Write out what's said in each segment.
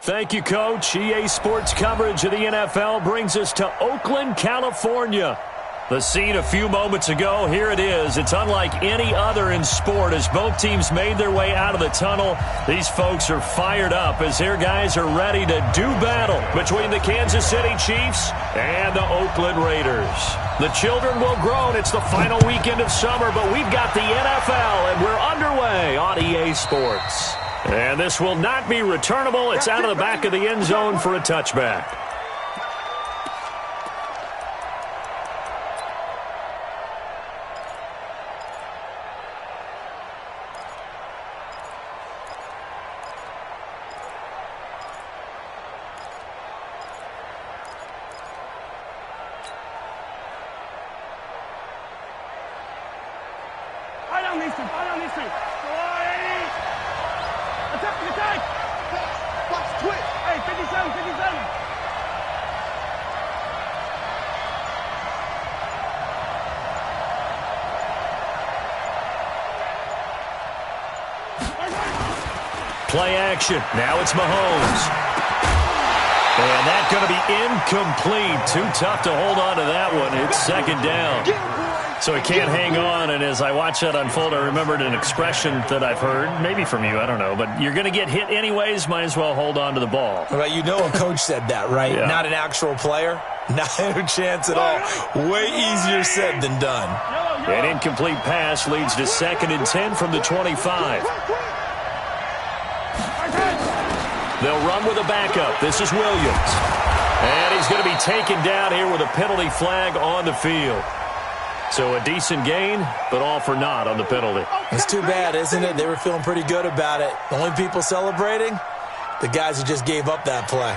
Thank you, Coach. EA Sports coverage of the NFL brings us to Oakland, California. The scene a few moments ago, here it is. It's unlike any other in sport as both teams made their way out of the tunnel. These folks are fired up as their guys are ready to do battle between the Kansas City Chiefs and the Oakland Raiders. The children will groan. It's the final weekend of summer, but we've got the NFL, and we're underway on EA Sports. And this will not be returnable. It's out of the back of the end zone for a touchback. Play action. Now it's Mahomes. And that's going to be incomplete. Too tough to hold on to that one. It's second down. So he can't hang on, and as I watch that unfold, I remembered an expression that I've heard, maybe from you, I don't know, but you're going to get hit anyways, might as well hold on to the ball. Well, you know a coach said that, right? Yeah. Not an actual player. Not a chance at all. Way easier said than done. An incomplete pass leads to 2nd and 10 from the 25. They'll run with a backup. This is Williams. And he's going to be taken down here with a penalty flag on the field. So a decent gain, but all for naught on the penalty. It's too bad, isn't it? They were feeling pretty good about it. The only people celebrating, the guys who just gave up that play.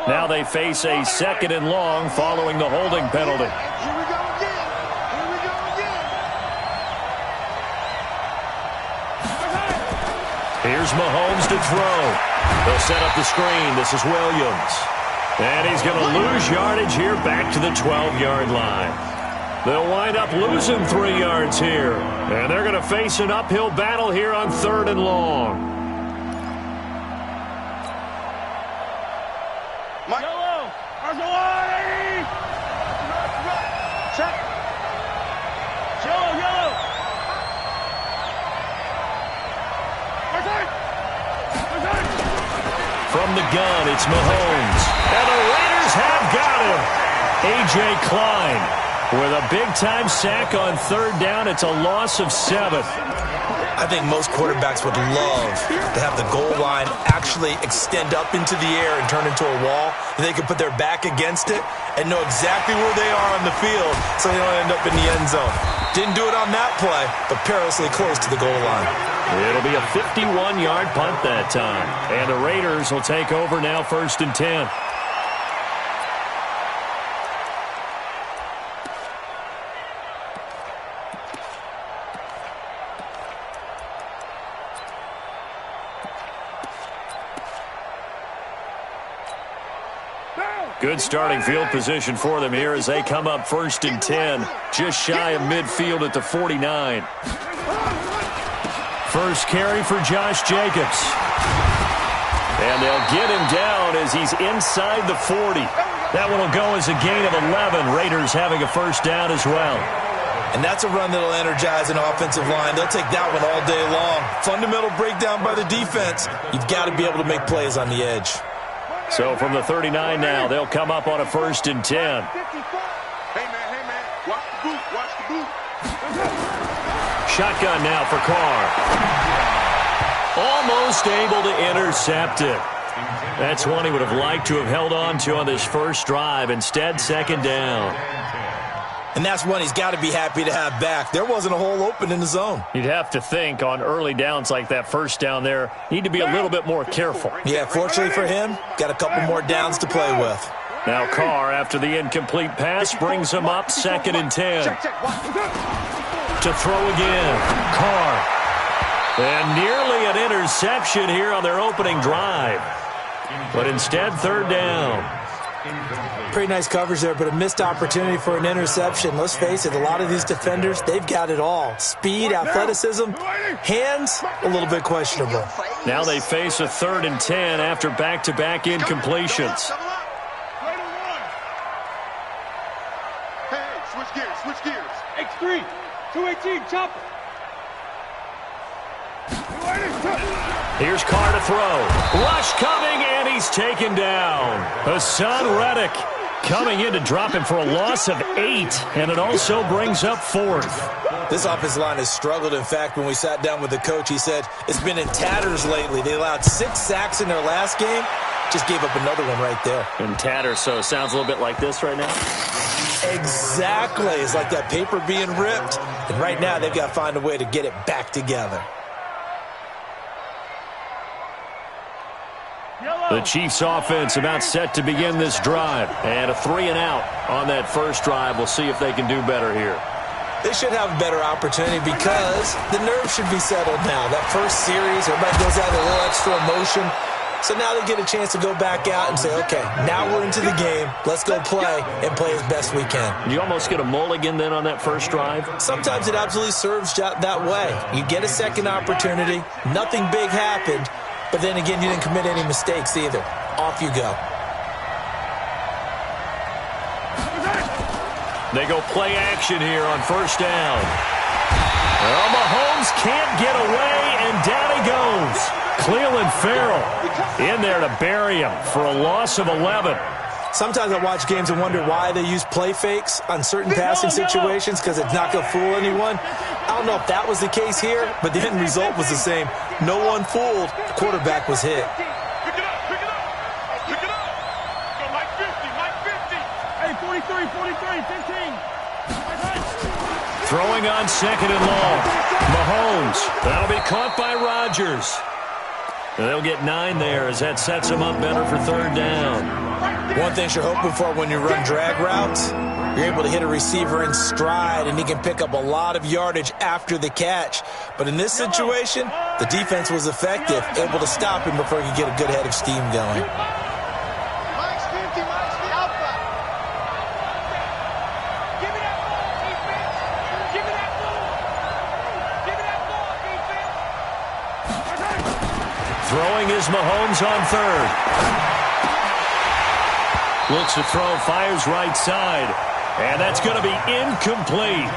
Now they face a 2nd and long following the holding penalty. Here's Mahomes to throw. They'll set up the screen. This is Williams. And he's going to lose yardage here back to the 12-yard line. They'll wind up losing 3 yards here. And they're going to face an uphill battle here on 3rd and long. From the gun, it's Mahomes. And the Raiders have got him. A.J. Klein with a big-time sack on 3rd down. It's a loss of 7. I think most quarterbacks would love to have the goal line actually extend up into the air and turn into a wall. And they can put their back against it and know exactly where they are on the field so they don't end up in the end zone. Didn't do it on that play, but perilously close to the goal line. It'll be a 51-yard punt that time. And the Raiders will take over now 1st and 10. Good starting field position for them here as they come up 1st and 10. Just shy of midfield at the 49. First carry for Josh Jacobs. And they'll get him down as he's inside the 40. That one will go as a gain of 11. Raiders having a 1st down as well. And that's a run that'll energize an offensive line. They'll take that one all day long. Fundamental breakdown by the defense. You've got to be able to make plays on the edge. So from the 39 now, they'll come up on a 1st and 10. Hey, man, watch the boot. Shotgun now for Carr. Almost able to intercept it. That's one he would have liked to have held on to on this first drive. Instead, 2nd down. And that's one he's got to be happy to have back. There wasn't a hole open in the zone. You'd have to think on early downs like that 1st down there, need to be a little bit more careful. Yeah, fortunately for him, got a couple more downs to play with. Now Carr, after the incomplete pass, brings him up 2nd and 10. To throw again. Carr. And nearly an interception here on their opening drive. But instead, 3rd down. Pretty nice coverage there, but a missed opportunity for an interception. Let's face it, a lot of these defenders, they've got it all. Speed, athleticism, hands, a little bit questionable. Now they face a 3rd and 10 after back-to-back incompletions. Hey, switch gears. X3, 218, chopper. Here's Carr to throw. Rush coming, and he's taken down. Hassan Reddick coming in to drop him for a loss of 8, and it also brings up 4th. This offensive line has struggled. In fact, when we sat down with the coach, he said it's been in tatters lately. They allowed 6 sacks in their last game. Just gave up another one right there. In tatters, so it sounds a little bit like this right now? Exactly. It's like that paper being ripped. And right now, they've got to find a way to get it back together. The Chiefs offense about set to begin this drive. And a 3-and-out on that first drive. We'll see if they can do better here. They should have a better opportunity because the nerves should be settled now. That first series, everybody goes out with a little extra emotion. So now they get a chance to go back out and say, okay, now we're into the game. Let's go play and play as best we can. You almost get a mulligan then on that first drive? Sometimes it absolutely serves that way. You get a second opportunity. Nothing big happened. But then again, you didn't commit any mistakes either. Off you go. They go play action here on first down. Well, Mahomes can't get away, and down he goes. Cleveland Farrell in there to bury him for a loss of 11. Sometimes I watch games and wonder why they use play fakes on certain passing situations because it's not going to fool anyone. I don't know if that was the case here, but the end result was the same. No one fooled. The quarterback was hit. Pick it up. Go Mike 50. Hey, 43, 15. Throwing on 2nd and long. Mahomes. That'll be caught by Rodgers. And they'll get 9 there as that sets them up better for 3rd down. One thing you're hoping for when you run drag routes, you're able to hit a receiver in stride, and he can pick up a lot of yardage after the catch. But in this situation, the defense was effective, able to stop him before he could get a good head of steam going. Mike's 50, Mike's the alpha. Give me that ball, defense. Give me that ball, defense. Throwing is Mahomes on 3rd. Looks to throw, fires right side. And that's going to be incomplete.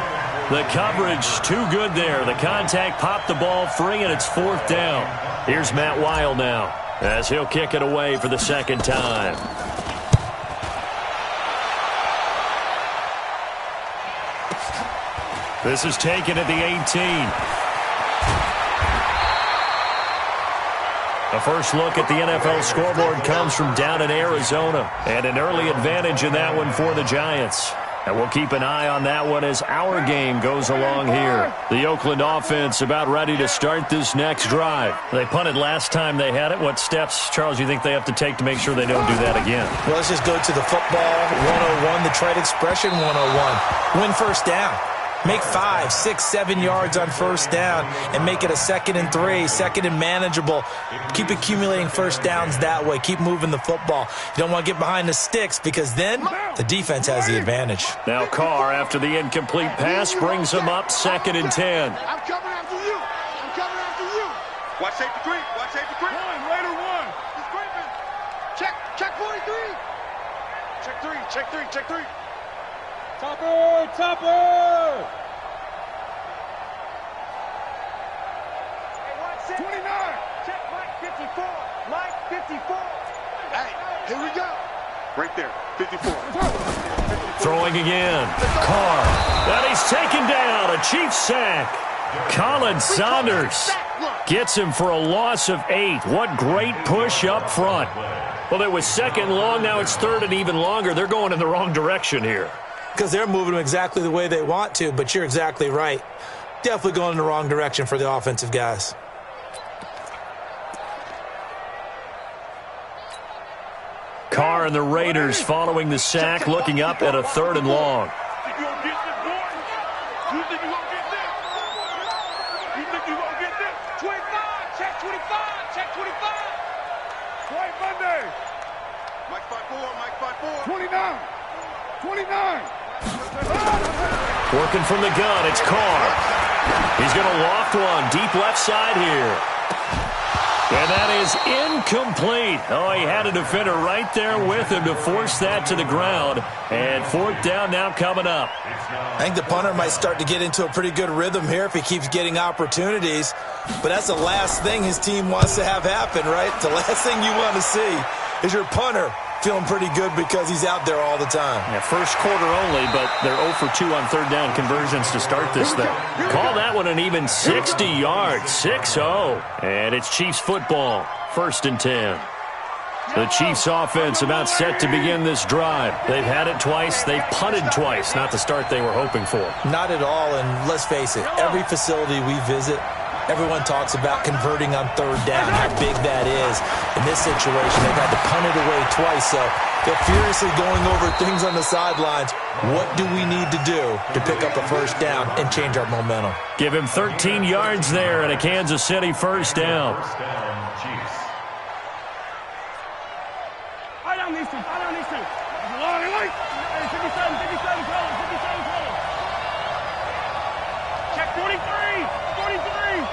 The coverage too good there. The contact popped the ball free, and it's 4th down. Here's Matt Weil now as he'll kick it away for the 2nd time. This is taken at the 18. A first look at the NFL scoreboard comes from down in Arizona, and an early advantage in that one for the Giants. And we'll keep an eye on that one as our game goes along here. The Oakland offense about ready to start this next drive. They punted last time they had it. What steps, Charles, you think they have to take to make sure they don't do that again? Well, let's just go to the football 101, the trade expression 101. Win first down. Make 5, 6, 7 yards on first down and make it a 2nd and 3, 2nd and manageable. Keep accumulating first downs that way. Keep moving the football. You don't want to get behind the sticks because then the defense has the advantage. Now Carr, after the incomplete pass, brings him up 2nd and 10. I'm coming after you. Watch safety 3. Raider 1. He's creeping. Check 43. Check 3. Topper! 29. Check Mike 54. Hey, here we go. Right there, 54. Throwing again. Carr. And he's taken down. A Chiefs sack. Colin Saunders gets him for a loss of 8. What great push up front. Well, it was 2nd long. Now it's 3rd and even longer. They're going in the wrong direction here. Because they're moving them exactly the way they want to, but you're exactly right. Definitely going in the wrong direction for the offensive guys. Carr and the Raiders following the sack, looking up at a 3rd and long. You gonna get this, boy? You think you gonna get this? You think you gonna get this? 25. Check 25. White Monday. Mike 5-4, Mike 5-4. 29. 29. Working from the gun, it's Carr. He's going to loft one deep left side here. And that is incomplete. Oh, he had a defender right there with him to force that to the ground. And fourth down now coming up. I think the punter might start to get into a pretty good rhythm here if he keeps getting opportunities. But that's the last thing his team wants to have happen, right? The last thing you want to see is your punter feeling pretty good because he's out there all the time. Yeah, first quarter only, but they're 0 for 2 on third down conversions to start this thing. Call that one an even 60 yards, 6-0. And it's Chiefs football, 1st and 10. The Chiefs offense about set to begin this drive. They've had it twice. They've punted twice. Not the start they were hoping for. Not at all, and let's face it, every facility we visit, everyone talks about converting on third down, how big that is. In this situation, they've had to punt it away twice, so they're furiously going over things on the sidelines. What do we need to do to pick up a first down and change our momentum? Give him 13 yards there and a Kansas City first down. I don't need to. Hey, 57, 57, fellas, 57, fellas. Check 43, 43.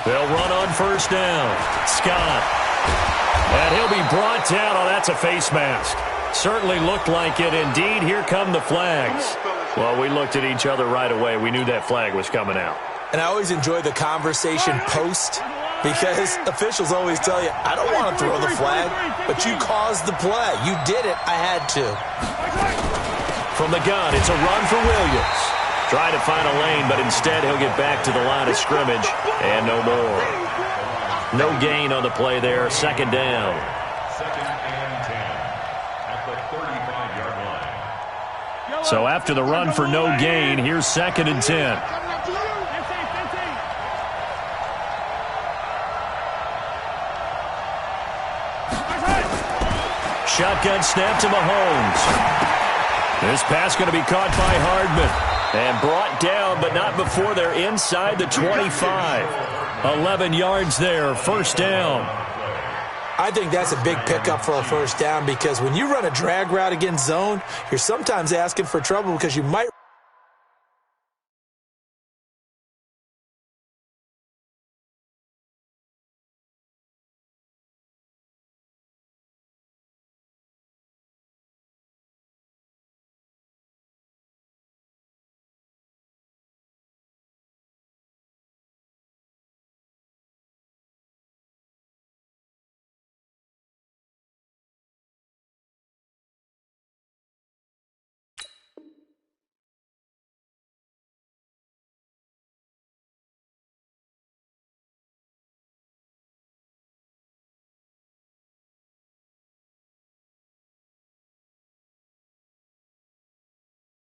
They'll run on first down. Scott. And he'll be brought down. Oh, that's a face mask. Certainly looked like it. Indeed, here come the flags. Well, we looked at each other right away. We knew that flag was coming out. And I always enjoy the conversation post because officials always tell you, I don't want to throw the flag, but you caused the play. You did it. I had to. From the gun, it's a run for Williams. Trying to find a lane, but instead he'll get back to the line of scrimmage and no more. No gain on the play there. 2nd down. 2nd and 10 at the 35-yard line. So after the run for no gain, here's 2nd and 10. Shotgun snap to Mahomes. This pass going to be caught by Hardman and brought down, but not before they're inside the 25. 11 yards there, first down. I think that's a big pickup for a first down because when you run a drag route against zone, you're sometimes asking for trouble because you might.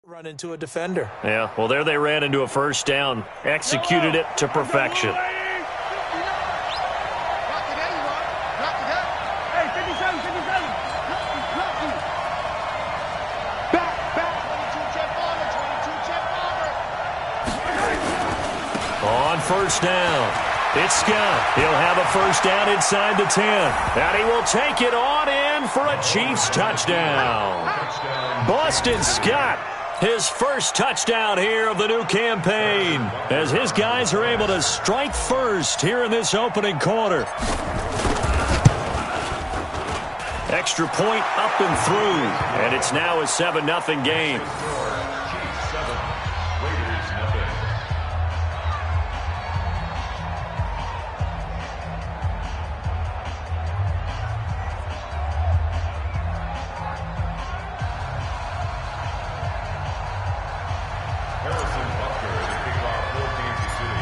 Run into a defender. Yeah, well, there they ran into a first down. Executed it to perfection. Hey, 57, 57. Back. 22 check bomber. On first down, it's Scott. He'll have a first down inside the 10. And he will take it on in for a Chiefs touchdown. Boston Scott. His first touchdown here of the new campaign as his guys are able to strike first here in this opening quarter. Extra point up and through, and it's now a 7-0 game.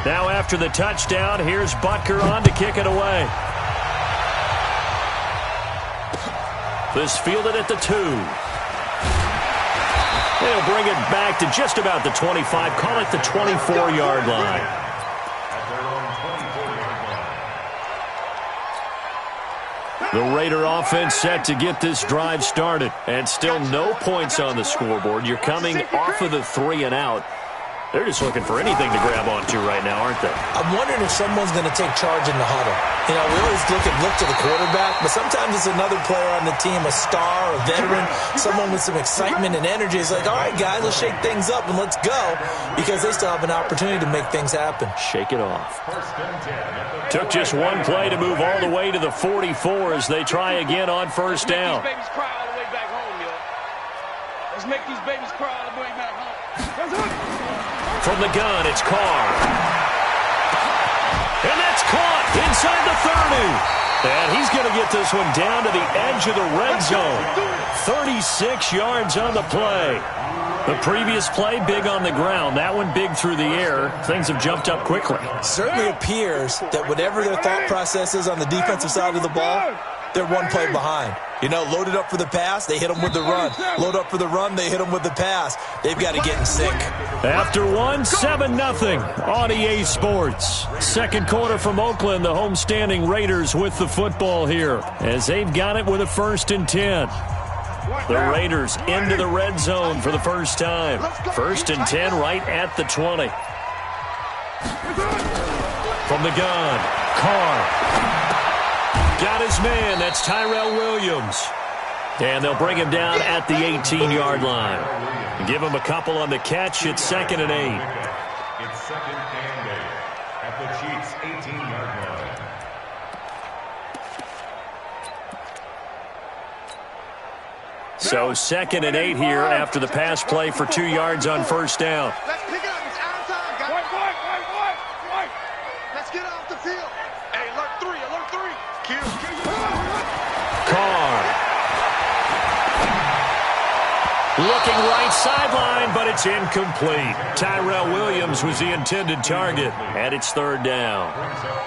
Now after the touchdown, here's Butker on to kick it away. This fielded at the 2. They'll bring it back to just about the 25, call it the 24-yard line. The Raider offense set to get this drive started, and still no points on the scoreboard. You're coming off of the 3 and out. They're just looking for anything to grab onto right now, aren't they? I'm wondering if someone's going to take charge in the huddle. You know, we always look to the quarterback, but sometimes it's another player on the team, a star, a veteran, someone with some excitement and energy. It's like, all right, guys, let's shake things up and let's go, because they still have an opportunity to make things happen. Shake it off. Took just one play to move all the way to the 44 as they try again on first down. Let's make these babies cry all the way back home, yo. Let's make these babies cry all the way back home. From the gun, it's Carr. And that's caught inside the 30. And he's going to get this one down to the edge of the red zone. 36 yards on the play. The previous play, big on the ground. That one big through the air. Things have jumped up quickly. Certainly appears that whatever their thought process is on the defensive side of the ball, they're one play behind. You know, loaded up for the pass, they hit them with the run. Load up for the run, they hit them with the pass. They've got to get in sync. After one, 7-0 on EA Sports. Second quarter from Oakland, the homestanding Raiders with the football here as they've got it with a 1st and 10. The Raiders into the red zone for the first time. 1st and 10 right at the 20. From the gun, Carr. Got his man. That's Tyrell Williams. And they'll bring him down at the 18-yard line. Give him a couple on the catch. It's 2nd and 8. It's 2nd and 8 at the Chiefs' 18-yard line. So 2nd and 8 here after the pass play for 2 yards on first down. Let's pick it up. It's our time, guys. White. Let's get off the field. Hey, alert 3. Carr. Looking right sideline, but it's incomplete. Tyrell Williams was the intended target, and it's 3rd down.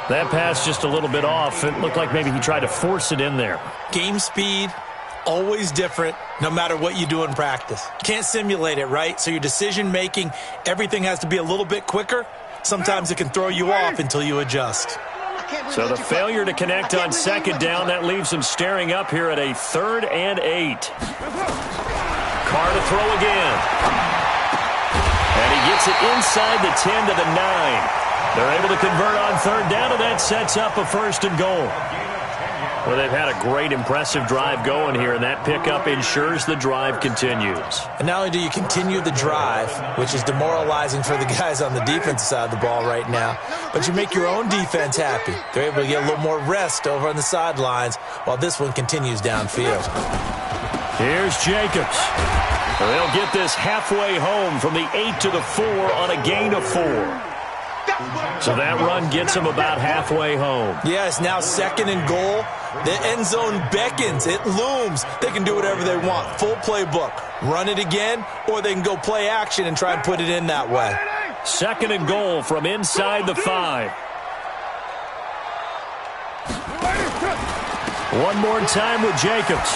That pass just a little bit off. It looked like maybe he tried to force it in there. Game speed, always different, no matter what you do in practice. Can't simulate it, right? So your decision-making, everything has to be a little bit quicker. Sometimes it can throw you off until you adjust. So the failure to connect on 2nd down, that leaves him staring up here at a 3rd and 8. Carr to throw again. And he gets it inside the 10 to the 9. They're able to convert on 3rd down, and that sets up a 1st and goal. Well, they've had a great, impressive drive going here, and that pickup ensures the drive continues. And not only do you continue the drive, which is demoralizing for the guys on the defensive side of the ball right now, but you make your own defense happy. They're able to get a little more rest over on the sidelines while this one continues downfield. Here's Jacobs. They'll get this halfway home from the 8 to the 4 on a gain of 4. So that run gets them about halfway home. Yeah, it's now 2nd and goal. The end zone beckons. It looms. They can do whatever they want. Full playbook. Run it again, or they can go play action and try and put it in that way. 2nd and goal from inside the 5. One more time with Jacobs.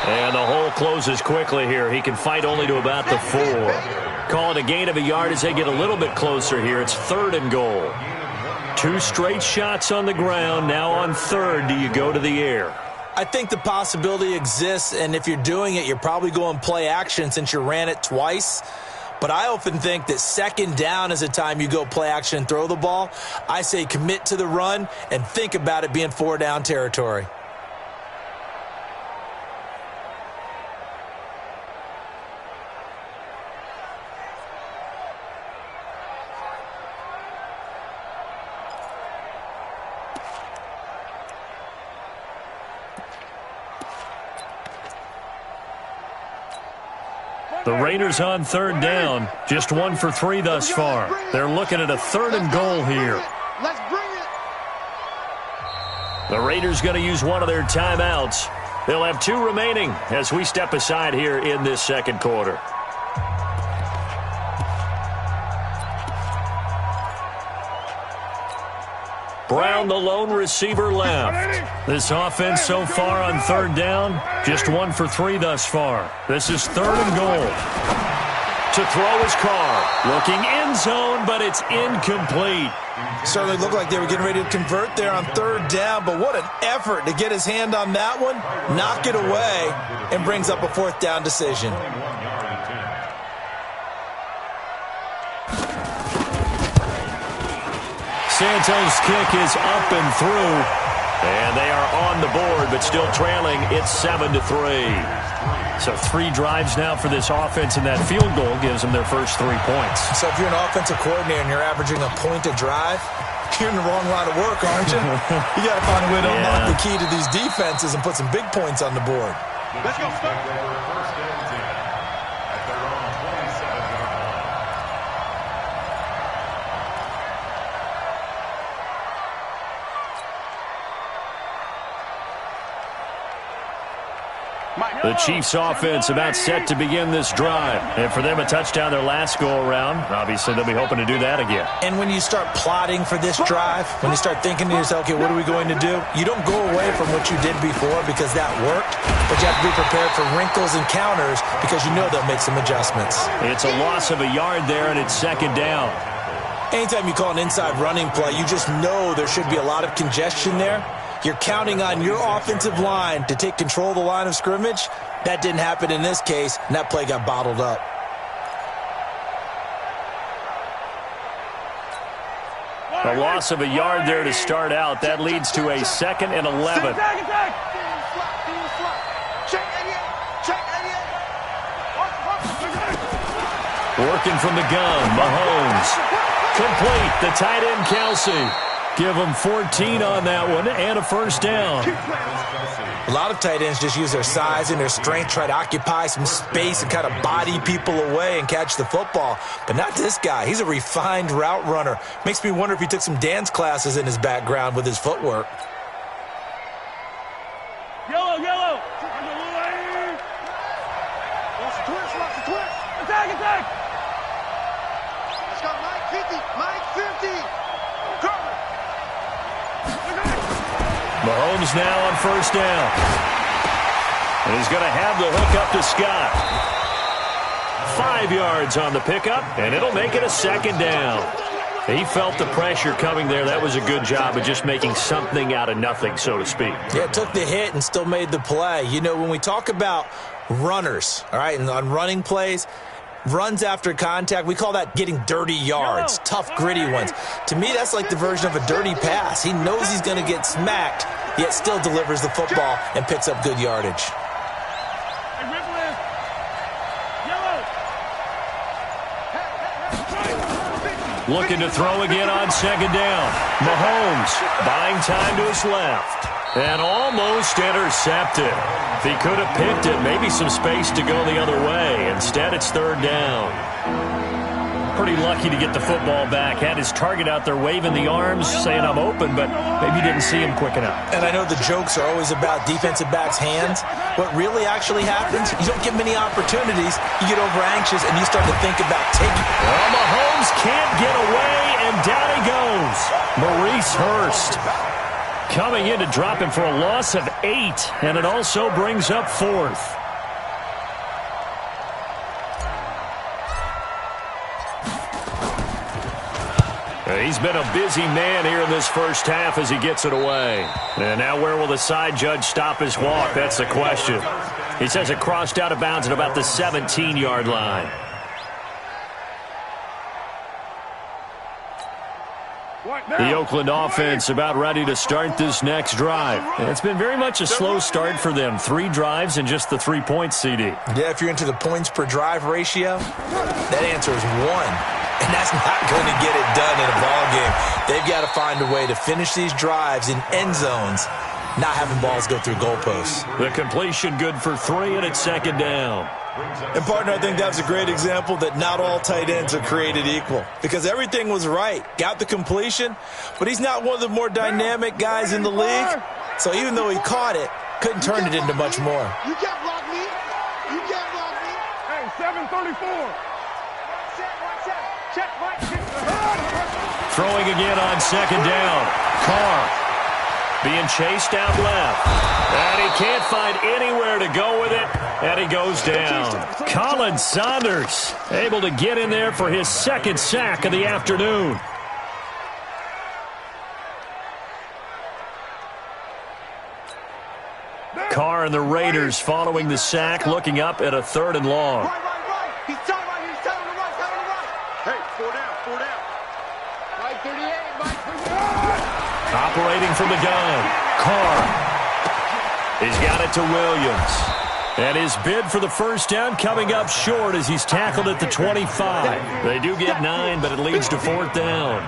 And the hole closes quickly here. He can fight only to about the 4. Call it a gain of a yard as they get a little bit closer here. It's 3rd and goal. 2 straight shots on the ground. Now on 3rd, do you go to the air? I think the possibility exists, and if you're doing it, you're probably going play action since you ran it twice. But I often think that 2nd down is the time you go play action and throw the ball. I say commit to the run and think about it being 4-down territory. The Raiders on 3rd down, just 1 for 3 thus far. They're looking at a 3rd and goal here. Let's bring it. The Raiders going to use one of their timeouts. They'll have 2 remaining as we step aside here in this 2nd quarter. Brown, the lone receiver, left. This offense so far on 3rd down, just 1 for 3 thus far. This is 3rd and goal. To throw is Carr. Looking end zone, but it's incomplete. Certainly looked like they were getting ready to convert there on 3rd down, but what an effort to get his hand on that one, knock it away, and brings up a 4th down decision. Santos' kick is up and through. And they are on the board, but still trailing. It's 7-3. So 3 drives now for this offense, and that field goal gives them their first 3 points. So if you're an offensive coordinator and you're averaging a point a drive, you're in the wrong line of work, aren't you? You got to find a way to unlock the key to these defenses and put some big points on the board. Let's go, start. First and 10 at their own 27-yard line. The Chiefs offense about set to begin this drive. And for them, a touchdown their last go-around. Obviously, they'll be hoping to do that again. And when you start plotting for this drive, when you start thinking to yourself, okay, what are we going to do? You don't go away from what you did before because that worked, but you have to be prepared for wrinkles and counters because you know they'll make some adjustments. It's a loss of a yard there, and it's second down. Anytime you call an inside running play, you just know there should be a lot of congestion there. You're counting on your offensive line to take control of the line of scrimmage. That didn't happen in this case, and that play got bottled up. A loss of a yard there to start out. That leads to a 2nd and 11. Working from the gun, Mahomes. Complete, the tight end, Kelsey. Give them 14 on that one and a first down. A lot of tight ends just use their size and their strength, try to occupy some space and kind of body people away and catch the football. But not this guy. He's a refined route runner. Makes me wonder if he took some dance classes in his background with his footwork. Yellow, yellow. Lots of twist. Attack. Let's go, Mike 50. Mike 50. Mahomes now on first down. And he's going to have the hook up to Scott. 5 yards on the pickup, and it'll make it a second down. He felt the pressure coming there. That was a good job of just making something out of nothing, so to speak. Yeah, took the hit and still made the play. You know, when we talk about runners, all right, and on running plays, runs after contact, we call that getting dirty yards, tough, gritty ones. To me, that's like the version of a dirty pass. He knows he's going to get smacked, yet still delivers the football and picks up good yardage. Looking to throw again on second down. Mahomes buying time to his left. And almost intercepted. If he could have picked it, maybe some space to go the other way. Instead, it's third down. Pretty lucky to get the football back. Had his target out there waving the arms, saying I'm open, but maybe didn't see him quick enough. And I know the jokes are always about defensive backs' hands. What really actually happens, you don't get many opportunities. You get over anxious, and you start to think about taking. Well, Mahomes can't get away, and down he goes. Maurice Hurst coming in to drop him for a loss of 8, and it also brings up 4th. He's been a busy man here in this first half as he gets it away. And now where will the side judge stop his walk? That's the question. He says it crossed out of bounds at about the 17-yard line. The Oakland offense about ready to start this next drive. And it's been very much a slow start for them. 3 drives and just the 3 points, CD. Yeah, if you're into the points per drive ratio, that answer is 1. And that's not going to get it done in a ball game. They've got to find a way to finish these drives in end zones, not having balls go through goalposts. The completion good for 3, and it's second down. And, partner, I think that was a great example that not all tight ends are created equal because everything was right. Got the completion, but he's not one of the more dynamic guys in the league. So even though he caught it, couldn't turn it into much more. You can't block me. You can't block me. Hey, 734. Throwing again on second down. Carr being chased out left. And he can't find anywhere to go with it. And he goes down. Colin Saunders able to get in there for his 2nd sack of the afternoon. Carr and the Raiders following the sack, looking up at a 3rd and long. Right. He's telling right. Hey, 4 down. Mike 38, Mike 38. Operating from the gun, Carr. He's got it to Williams. And his bid for the first down coming up short as he's tackled at the 25. They do get 9, but it leads to 4th down.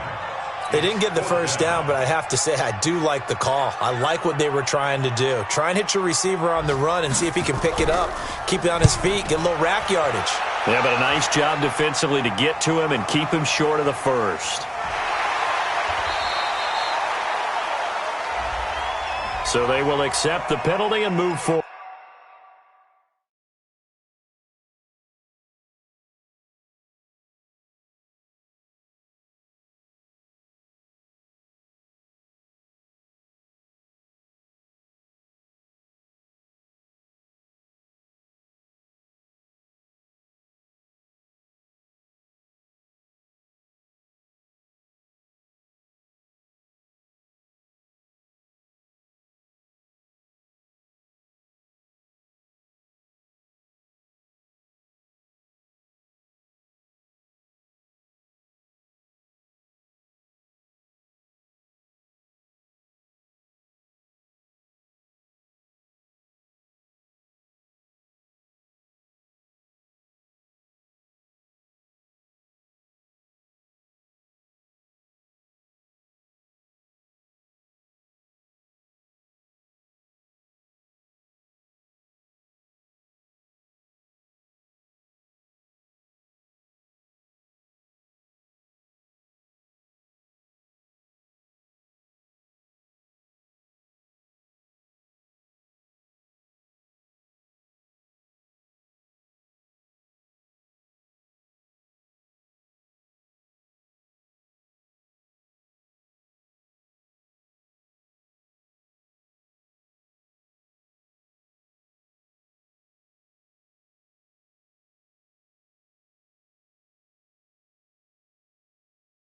They didn't get the first down, but I have to say I do like the call. I like what they were trying to do. Try and hit your receiver on the run and see if he can pick it up, keep it on his feet, get a little rack yardage. Yeah, but a nice job defensively to get to him and keep him short of the first. So they will accept the penalty and move forward.